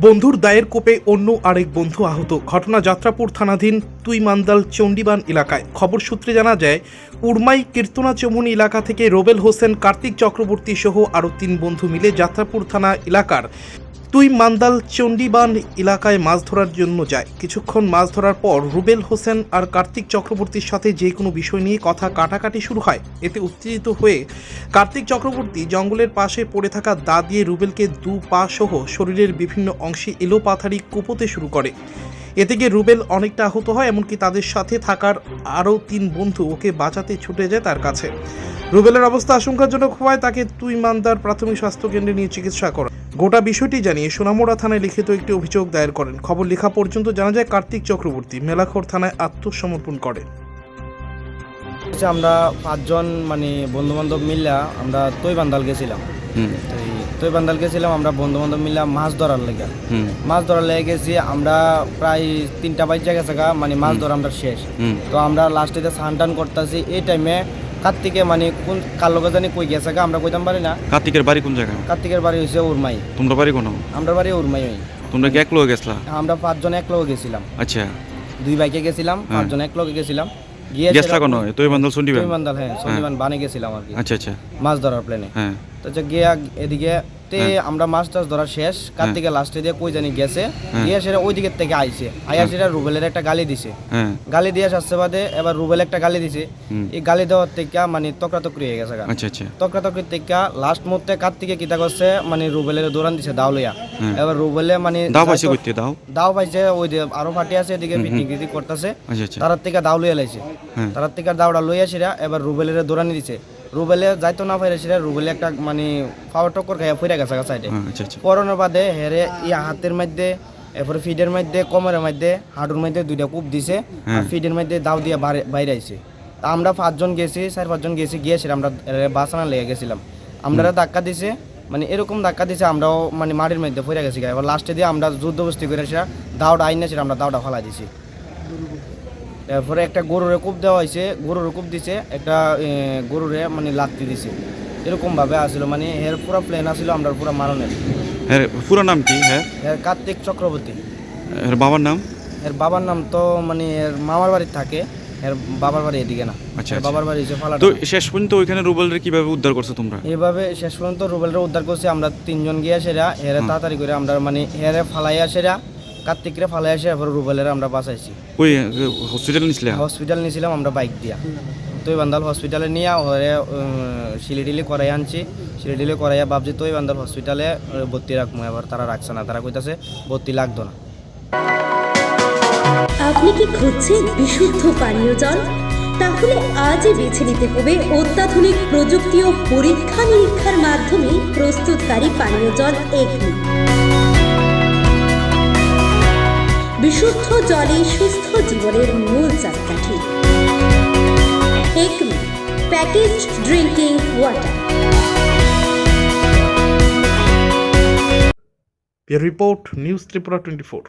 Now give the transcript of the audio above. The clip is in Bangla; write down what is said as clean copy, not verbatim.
বন্ধুর দায়ের কোপে অন্য আরেক বন্ধু আহত। ঘটনা যাত্রাপুর থানাধীন তুইমান্দাল চণ্ডীবান এলাকায়। খবর সূত্রে জানা যায়, উড়মাই কীর্তনা চমুনি এলাকা থেকে রোবেল হোসেন, কার্তিক চক্রবর্তী সহ আরও 3 বন্ধু মিলে যাত্রাপুর থানা এলাকার তুইমান্দাল চণ্ডীবান এলাকায় মাছ ধরার জন্য যায়। কিছুক্ষণ মাছ ধরার পর রুবেল হোসেন আর কার্তিক চক্রবর্তীর সাথে যে কোনো বিষয় নিয়ে কথা কাটাকাটি শুরু হয়। এতে উত্তেজিত হয়ে কার্তিক চক্রবর্তী জঙ্গলের পাশে পড়ে থাকা দা দিয়ে রুবেলকে 2 পা সহ শরীরের বিভিন্ন অংশে এলোপাথারি কোপতে শুরু করে। এতে গিয়ে রুবেল অনেকটা আহত হয়, এমনকি তাদের সাথে থাকার আরও 3 বন্ধু ওকে বাঁচাতে ছুটে যায় তার কাছে। রুবেলের অবস্থা আশঙ্কাজনক হওয়ায় তাকে তুইমান্দার প্রাথমিক স্বাস্থ্যকেন্দ্রে নিয়ে চিকিৎসা করা। গোটা বিষয়টি জানিয়ে সোনামুড়া থানায় লিখিত একটি অভিযোগ দায়ের করেন। খবর লেখা পর্যন্ত জানা যায়, কার্তিক চক্রবর্তী মেলাখোর থানায় আত্মসমর্পণ করেন। আমরা 5 জন বন্ধু বান্ধব মিলে আমরা তুইমান্দাল গেছিলাম। আমরা বন্ধু বান্ধব মিলে মাছ ধরার লেগে গেছি। আমরা প্রায় 3টা বাজে গেছে মাছ ধরা আমরা শেষ। তো আমরা লাস্টে স্নান টান করতেছি, এই টাইমে কার্তিকে কোন কার লোক জানি কই গেছে আমরা কইতাম পারি না। কার্তিকের বাড়ি কোন জায়গায়? কার্তিকের বাড়ি হইছে উড়মাই। তোমরা বাড়ি কোন? আমরা বাড়ি উড়মাই। তোমরা কি এক লোক গেছলা? আমরা 5 জন এক লোক গেছিলাম। আচ্ছা, 2 বাইকে গেছিলাম, 5 জন এক লোকে গেছিলাম। গেছলা কোন? তুইমান্দাল চণ্ডীবান? তুইমান্দাল, হ্যাঁ, চণ্ডীবান বানে গেছিলাম আর কি। আচ্ছা, মাছ ধরার প্ল্যানে। হ্যাঁ, তো গিয়া এদিকে আমরা মাছ টাছ ধরা শেষ। কার্তিকে লাস্টে দিয়ে কই জানি গেছে, গিয়ে সেটা ওই দিকের থেকে আইছে। সেটা রুবেলের একটা গালি দিছে। গালি দিয়ে আসছে বাদে এবার রুবেল একটা গালি দিছে। এই গালি দেওয়ার থেকে তকরাতকরি হয়ে গেছে। আচ্ছা, তকরাতকরির থেকে লাস্ট মুহূর্তে কার্তিকে কিতা করছে রুবেলের দৌড়ান দিছে দাও লইয়া। এবার রুবেলে দাও পাইছে কইতে দাও পাইছে, ওই আরো ফাটি আছে, এদিকে পিটনিক করতেছে। তার থেকে দাও লইয়া লাইছে। তার থেকে দাওড়া লইয়া সেটা এবার রুবেলের দৌড়ানি দিছে। রুবেলে যাইতো না পারে সেটা রুবেলে একটা পাওয়ার টক্কর খাইয়া ফিরে গেছে সাইডে। করোনার বাদে হেরে হাতের মধ্যে, এরপরে ফিডের মধ্যে, কোমরের মধ্যে, হাঁটুর মধ্যে 2টা কূপ দিছে। আর ফিডের মধ্যে দাও দিয়ে বাইরে আইছে। আমরা 5 জন গেছি, 4-5 জন গেছি, গিয়ে সেটা আমরা বাসানা লেগে গেছিলাম। আমরা ধাক্কা দিছে, এরকম ধাক্কা দিছে আমরাও মাটির মধ্যে ফিরে গেছি। এবার লাস্টে দিয়ে আমরা যুদ্ধবস্তি করে সেটা দাওটা আইনে সেটা আমরা দাওটা ফালাই দিছি। এরপরে একটা গরুরে কূপ দেওয়া হয়েছে, গরুরে কূপ দিছে, একটা গরুরে লাত্তি দিছে। এরকম ভাবে আসছিল, এর পুরো প্লেন আসছিল আমরা পুরো মারণের। এর পুরো নাম কি? এর কার্তিক চক্রবর্তী। এর বাবার নাম? এর বাবার নাম তো এর মামার বাড়ি থাকে, এর বাবার বাড়ি এদিকে না। আচ্ছা, বাবার বাড়ি হচ্ছে ফালা। তো শেষ পর্যন্ত ওইখানে রুবেলরে কিভাবে উদ্ধার করছো তোমরা? এইভাবে শেষ পর্যন্ত রুবেলরে উদ্ধার করছি আমরা 3 জন গিয়া সেরা হেরে তাড়াতাড়ি করে আমরা হেরে ফালাইয়া সেরা কার্তিকরে ফালাই আসে, এরপর রুবেলের আমরা বাঁচাইছি। ওই হসপিটাল নিছিলাম আমরা বাইক দিয়া। তুইমান্দাল হসপিটালে নিয়ে ওরে সিলিডিলি করাই আনছি। সিলিডিলি করাইয়া ভাবছি তুইমান্দাল হসপিটালে ভর্তি রাখবো। এবার তারা রাখছে না, তারা কইতাছে ভর্তি লাগতো না। আপনি কি খুঁজছেন বিশুদ্ধ পানীয় জল? তাহলে আজই বেছে নিতে হবে অত্যাধুনিক প্রযুক্তি ও পরীক্ষা নিরীক্ষার মাধ্যমে প্রস্তুতকারী পানীয় জল একমি। বিশুদ্ধ জলে সুস্থ জীবনের মূল চাকাঠি। Acme packaged drinking water. Report news Tripura 24।